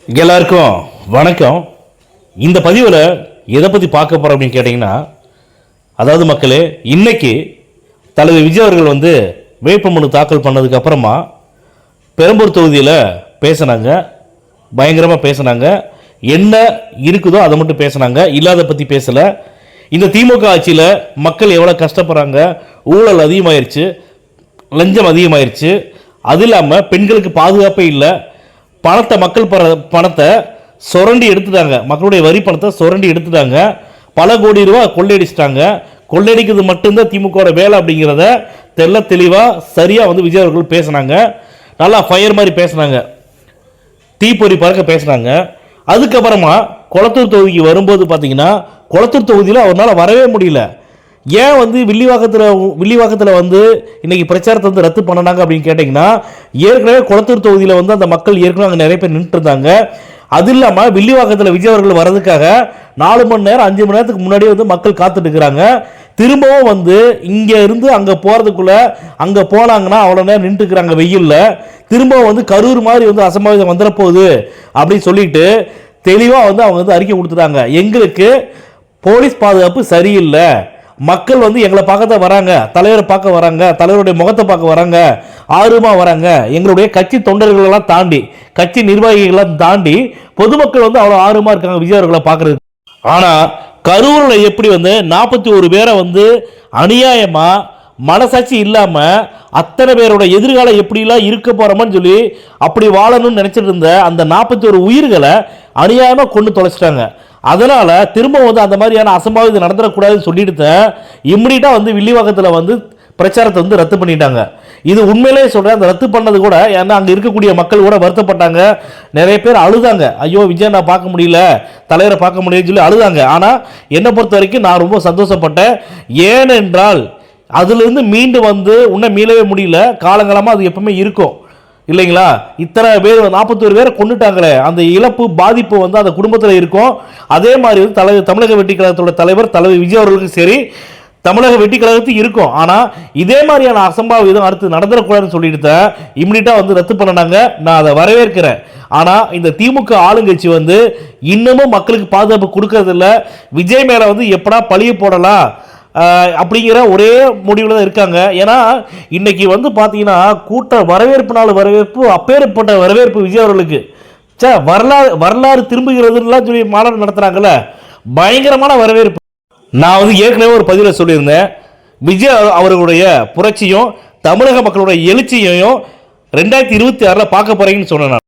எல்லாருக்கும் வணக்கம். இந்த பதிவில் எதை பற்றி பார்க்க போகிறோம் அப்படின்னு கேட்டிங்கன்னா, அதாவது மக்களே, இன்னைக்கு தலைவர் விஜய் அவர்கள் வேட்புமனு தாக்கல் பண்ணதுக்கு அப்புறமா பெரம்பூர் தொகுதியில் பேசினாங்க. பயங்கரமாக பேசினாங்க. என்ன இருக்குதோ அதை மட்டும் பேசினாங்க, இல்லாத பற்றி பேசலை. இந்த திமுக ஆட்சியில் மக்கள் எவ்வளோ கஷ்டப்படுறாங்க, ஊழல் அதிகமாயிருச்சு, லஞ்சம் அதிகமாயிருச்சு, அது இல்லாமல் பெண்களுக்கு பாதுகாப்பே இல்லை, மக்கள் பணத்தை சுரண்டி எடுத்துட்டாங்க, மக்களுடைய வரி பணத்தை சுரண்டி எடுத்துட்டாங்க, பல கோடி ரூபா கொள்ளையடிச்சிட்டாங்க. கொள்ளையடிக்கிறது மட்டும்தான் திமுக வேலை அப்படிங்கிறத தெளிவாக சரியாக விஜய் அவர்கள் பேசினாங்க. நல்லா ஃபயர் மாதிரி பேசினாங்க, தீப்பொறி பறக்க பேசினாங்க. அதுக்கப்புறமா கொளத்தூர் தொகுதிக்கு வரும்போது பார்த்தீங்கன்னா, கொளத்தூர் தொகுதியில் அவரால் வரவே முடியல. ஏன் வில்லிவாக்கத்தில் இன்னைக்கு பிரச்சாரத்தை ரத்து பண்ணனாங்க அப்படின்னு கேட்டிங்கன்னா, ஏற்கனவே கொளத்தூர் தொகுதியில் அந்த மக்கள் ஏற்கனவே அங்கே நிறைய பேர் நின்று இருந்தாங்க. அது இல்லாமல் வில்லிவாக்கத்தில் விஜய் அவர்கள் வர்றதுக்காக 4 மணி நேரம் 5 மணி நேரத்துக்கு முன்னாடியே மக்கள் காத்துட்டு இருக்கிறாங்க. திரும்பவும் இங்கே இருந்து அங்கே போகிறதுக்குள்ள அங்கே போனாங்கன்னா அவ்வளோ நேரம் நின்றுக்கிறாங்க வெயில்ல. திரும்பவும் கரூர் மாதிரி அசம்பாவிதம் வந்துட போகுது அப்படின்னு சொல்லிட்டு தெளிவாக அவங்க அறிக்கை கொடுத்துட்டாங்க. எங்களுக்கு போலீஸ் பாதுகாப்பு சரியில்லை, மக்கள் எங்களை பார்க்க தான் வராங்க, தலைவரை பார்க்க வராங்க, தலைவருடைய முகத்தை பார்க்க வராங்க, ஆர்வமாக வராங்க. எங்களுடைய கட்சி தொண்டர்களெல்லாம் தாண்டி, கட்சி நிர்வாகிகளெல்லாம் தாண்டி பொதுமக்கள் அவ்வளோ ஆர்வமாக இருக்காங்க விஜய் அவர்களை பார்க்கறது. ஆனால் கரூரில் எப்படி 41 பேரை அநியாயமாக மனசாட்சி இல்லாமல் அத்தனை பேரோட எதிர்காலம் எப்படிலாம் இருக்க போகிறோமான்னு சொல்லி அப்படி வாழணும்னு நினச்சிட்டு இருந்த அந்த 41 உயிர்களை அநியாயமாக கொண்டு தொலைச்சிட்டாங்க. அதனால் திரும்ப அந்த மாதிரியான அசம்பாவிதம் நடந்துடக்கூடாதுன்னு சொல்லிட்டு இம்மிடியட்டாக வில்லிவாக்கத்தில் பிரச்சாரத்தை ரத்து பண்ணிட்டாங்க. இது உண்மையிலேயே சொல்கிறேன், அந்த ரத்து பண்ணது கூட, ஏன்னா அங்கே இருக்கக்கூடிய மக்கள் கூட வருத்தப்பட்டாங்க. நிறைய பேர் அழுதாங்க, ஐயோ விஜய் நான் பார்க்க முடியல, தலைவரை பார்க்க முடியலன்னு சொல்லி அழுதாங்க. ஆனால் என்னை பொறுத்த வரைக்கும் நான் ரொம்ப சந்தோஷப்பட்டேன். ஏனென்றால் அதிலிருந்து மீண்டு இன்னும் மீளவே முடியல. காலங்காலமாக அது எப்பவுமே இருக்கும் இல்லைங்களா? இத்தனை பேர் 41 பேரை கொண்டுட்டாங்களே, அந்த இழப்பு பாதிப்பு அந்த குடும்பத்தில் இருக்கும். அதே மாதிரி தமிழக வெற்றி கழகத்தோட தலைவர் தலைவர் விஜய் அவர்களுக்கும் சரி, தமிழக வெற்றி கழகத்துக்கு இருக்கும். ஆனால் இதே மாதிரியான அசம்பாவிதம் அடுத்து நடந்துடக்கூடாதுன்னு சொல்லிட்டு இம்மிடியட்டாக ரத்து பண்ணாங்க. நான் அதை வரவேற்கிறேன். ஆனால் இந்த திமுக ஆளுங்கட்சி இன்னமும் மக்களுக்கு பாதுகாப்பு கொடுக்கறதில்ல. விஜய் மேலே எப்படா பழிய போடலாம் அப்படிங்கிற ஒரே முடிவில் தான் இருக்காங்க. ஏன்னா இன்னைக்கு பார்த்தீங்கன்னா வரவேற்பு நாள் வரவேற்பு, அப்பேற்பட்ட வரவேற்பு விஜய் அவர்களுக்கு. வரலாறு திரும்புகிறதுலாம் சொல்லி மாநாடு நடத்துறாங்கல்ல, பயங்கரமான வரவேற்பு. நான் ஏற்கனவே ஒரு பதிவில் சொல்லியிருந்தேன், விஜய் அவர்களுடைய புரட்சியும் தமிழக மக்களுடைய எழுச்சியையும் 2026 பார்க்க போறீங்கன்னு சொன்னேன்.